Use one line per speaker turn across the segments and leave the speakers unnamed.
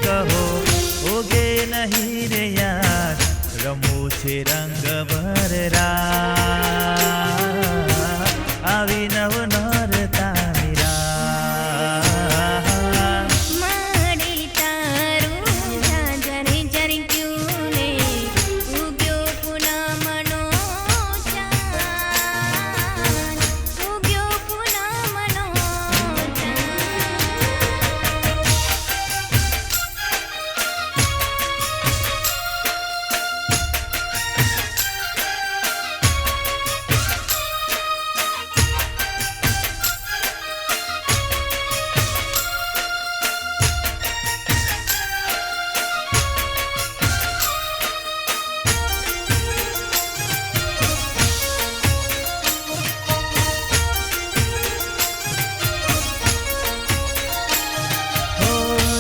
કહો ઉગે નહીં રે યાર રમવું છે રંગ ભરરા આવી નવ નોરતાની રાત
માડી તારું ઝાંઝરે ઝરક્યું ને ઉગ્યો પૂનમનો ચાંદ ઉગ્યો પૂનમનો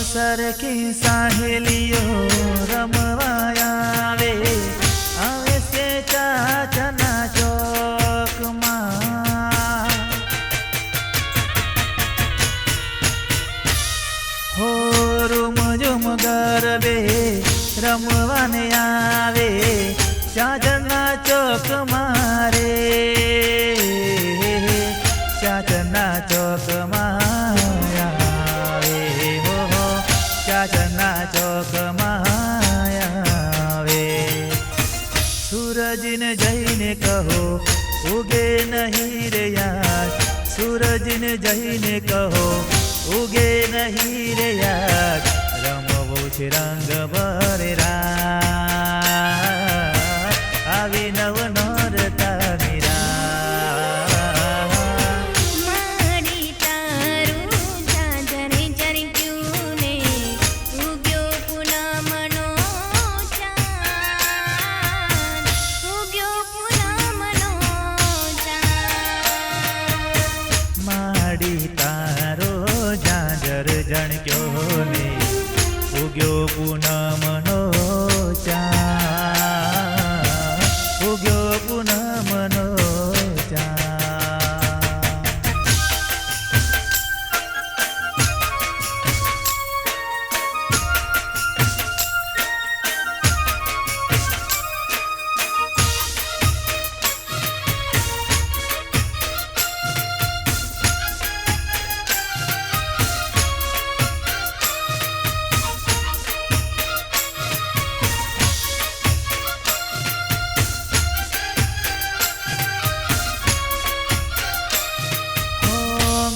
સરખી સાહેલીઓ રમવા આવે આવે છે ચાચના ચોકમાં હો રૂમ ઝુમ ગરબે રમવાને આવે ચાચના ચોકમાં રે ચાચના ચોકમાં ચાચના ચોકમાં આવે સૂરજને જઈને કહો ઉગે નહીં રે યાર સૂરજને જઈને કહો ઉગે નહીં રે યાર રમવું છે રંગ ભરેરા આવી નવ નોરતાની રાત
માડી તારું ઝાંઝરે ઝરક્યું ને ઉગ્યો પૂનમનો ચાંદ ઉગ્યો પૂનમનો ચાંદ
માડી તારો ઝાંઝર જણક્યો ને ઉગ્યો પૂનમનો ચાંદ ઉગ્યો પૂનમનો ચાંદ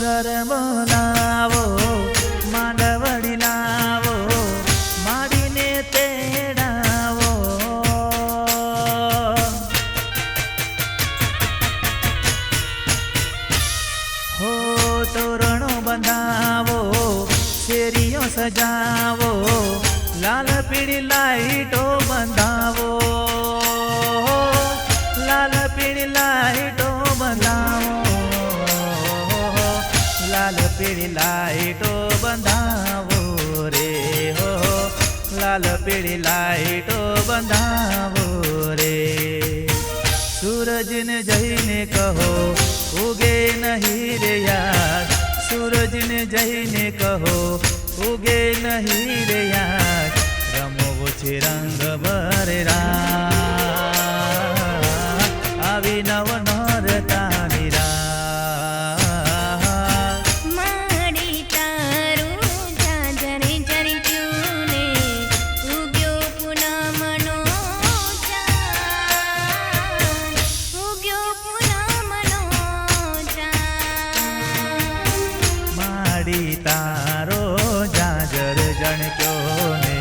ગરમ લાવો માંડવડી લાવો માડીને તેડાવો હો તોરણો બંધાવો શેરીઓ સજાવો લાલ પીળી લાઈટો બંધાવો લાલ પીળી લાઈટો બંધાવો લાલ પીળી લાઈટો બંધાવો રે હો લાલ પીળી લાઈટો બંધાવો રે સૂરજને જઈને કહો ઉગે નહીં રે યાર સૂરજને જઈને કહો ઉગે નહીં રે યાર રમવું છે રંગ ભરેરા આવી નવ નોરતાની રાત
માડી તારું ઝાંઝરે ઝરક્યું ને ઉગ્યો પૂનમનો ચાંદ ઉગ્યો પૂનમનો ચાંદ
માડી તારો ઝાંઝર જણક્યો ને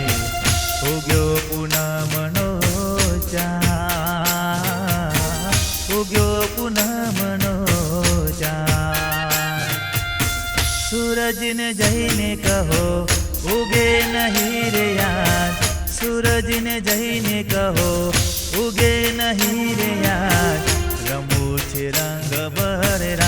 ઉગ્યો પૂનમનો ચાંદ ઉગ્યો પૂનમનો ચાંદ સૂરજને જઈને કહો ઉગે નહીં રે યાર સૂરજને જઈને કહો ઉગે નહીં રે યાર રમવું છે રંગ ભરેરા